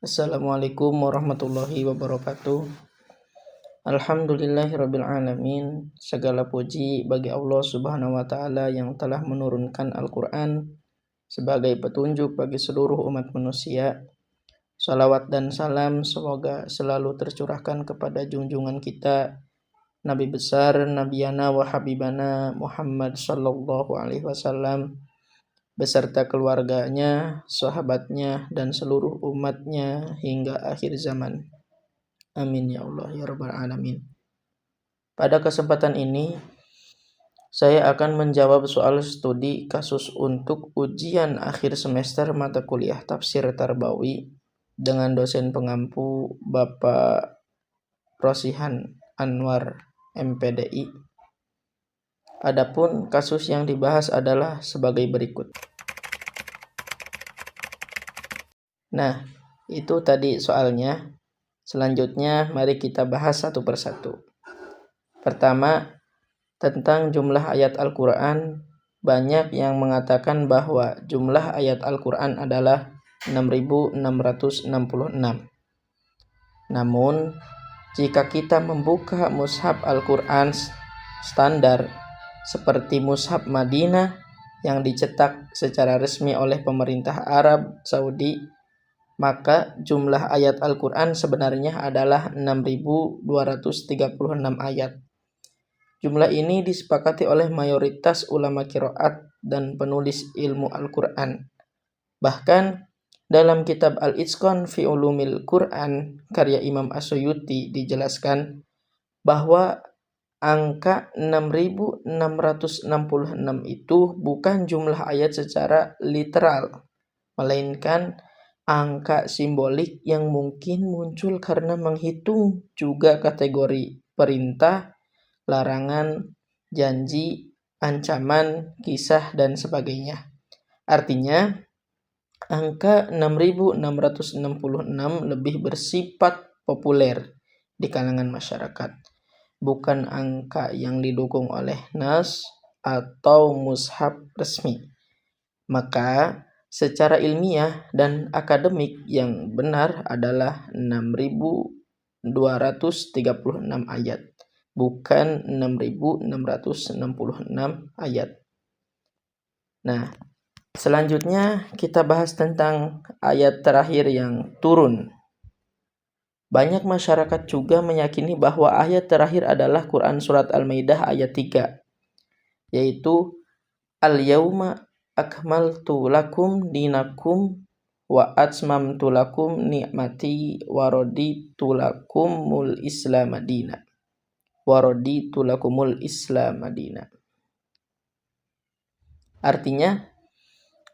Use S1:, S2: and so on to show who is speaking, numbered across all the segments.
S1: Assalamualaikum warahmatullahi wabarakatuh. Alhamdulillahirabbil alamin. Segala puji bagi Allah Subhanahu wa taala yang telah menurunkan Al-Qur'an sebagai petunjuk bagi seluruh umat manusia. Salawat dan salam semoga selalu tercurahkan kepada junjungan kita Nabi besar Nabiyana wa Habibana Muhammad sallallahu alaihi wasallam beserta keluarganya, sahabatnya, dan seluruh umatnya hingga akhir zaman. Amin ya Allah ya Rabbal Alamin. Pada kesempatan ini, saya akan menjawab soal studi kasus untuk ujian akhir semester mata kuliah Tafsir Tarbawi dengan dosen pengampu Bapak Rosihan Anwar MPDI. Adapun kasus yang dibahas adalah sebagai berikut. Nah, itu tadi soalnya. Selanjutnya, mari kita bahas satu persatu. Pertama, tentang jumlah ayat Al-Quran. Banyak yang mengatakan bahwa jumlah ayat Al-Quran adalah 6.666. Namun, jika kita membuka mushaf Al-Quran standar seperti mushaf Madinah yang dicetak secara resmi oleh pemerintah Arab Saudi, maka jumlah ayat Al-Quran sebenarnya adalah 6.236 ayat. Jumlah ini disepakati oleh mayoritas ulama qiraat dan penulis ilmu Al-Quran. Bahkan dalam kitab Al-Itqan fi Ulumil Quran karya Imam As-Suyuti dijelaskan bahwa angka 6.666 itu bukan jumlah ayat secara literal, melainkan angka simbolik yang mungkin muncul karena menghitung juga kategori perintah, larangan, janji, ancaman, kisah, dan sebagainya. Artinya, angka 6.666 lebih bersifat populer di kalangan masyarakat, bukan angka yang didukung oleh nas atau mushaf resmi. Maka secara ilmiah dan akademik yang benar adalah 6.236 ayat, bukan 6.666 ayat. Nah, selanjutnya kita bahas tentang ayat terakhir yang turun. Banyak masyarakat juga meyakini bahwa ayat terakhir adalah Quran Surat Al-Maidah ayat 3, yaitu Al-Yauma akmaltu lakum dinakum wa atmamtu lakum ni'mati wa raditu lakumul Islam madina. Artinya,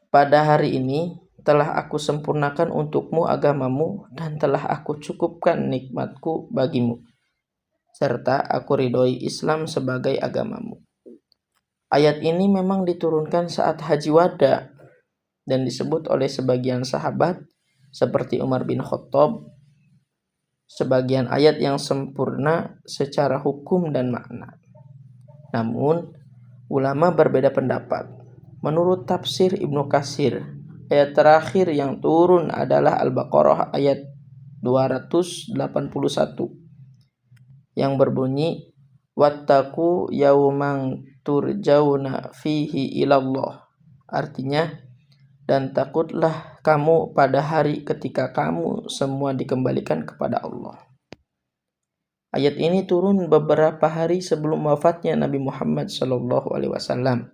S1: pada hari ini telah aku sempurnakan untukmu agamamu dan telah aku cukupkan nikmatku bagimu, serta aku ridhoi Islam sebagai agamamu. Ayat ini memang diturunkan saat Haji Wada dan disebut oleh sebagian sahabat seperti Umar bin Khattab sebagian ayat yang sempurna secara hukum dan makna. Namun, ulama berbeda pendapat. Menurut tafsir Ibnu Katsir, ayat terakhir yang turun adalah Al-Baqarah ayat 281 yang berbunyi wattaqu yauman turjauna fihi ilallah. Artinya, dan takutlah kamu pada hari ketika kamu semua dikembalikan kepada Allah. Ayat ini turun beberapa hari sebelum wafatnya Nabi Muhammad SAW.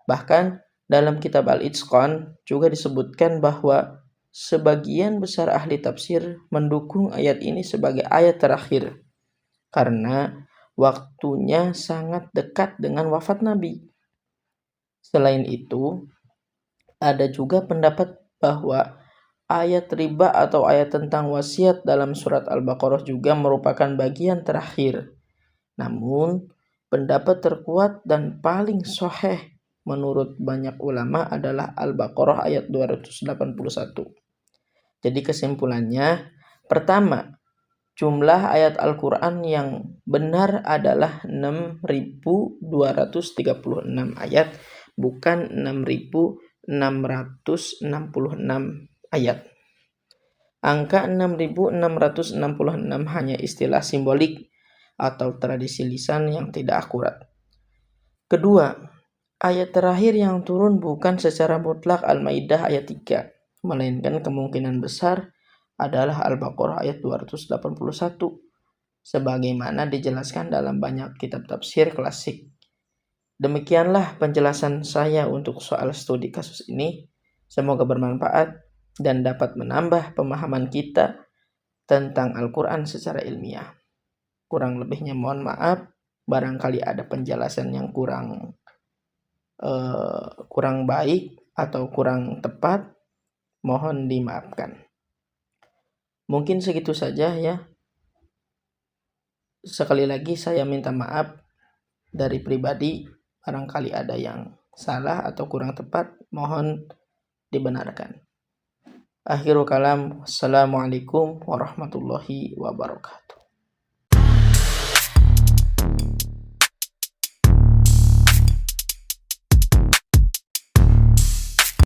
S1: Bahkan dalam kitab Al-Itqan juga disebutkan bahwa sebagian besar ahli tafsir mendukung ayat ini sebagai ayat terakhir karena waktunya sangat dekat dengan wafat Nabi. Selain itu, ada juga pendapat bahwa ayat riba atau ayat tentang wasiat dalam surat Al-Baqarah juga merupakan bagian terakhir. Namun, pendapat terkuat dan paling sahih menurut banyak ulama adalah Al-Baqarah ayat 281. Jadi kesimpulannya, pertama, jumlah ayat Al-Quran yang benar adalah 6.236 ayat, bukan 6.666 ayat. Angka 6666 hanya istilah simbolik atau tradisi lisan yang tidak akurat. Kedua, ayat terakhir yang turun bukan secara mutlak Al-Maidah ayat 3, melainkan kemungkinan besar adalah Al-Baqarah ayat 281, sebagaimana dijelaskan dalam banyak kitab tafsir klasik. Demikianlah penjelasan saya untuk soal studi kasus ini. Semoga bermanfaat dan dapat menambah pemahaman kita tentang Al-Quran secara ilmiah. Kurang lebihnya mohon maaf, barangkali ada penjelasan yang kurang baik atau kurang tepat, mohon dimaafkan. Mungkin segitu saja ya. Sekali lagi saya minta maaf dari pribadi, barangkali ada yang salah atau kurang tepat, mohon dibenarkan. Akhirul kalam, assalamualaikum warahmatullahi wabarakatuh.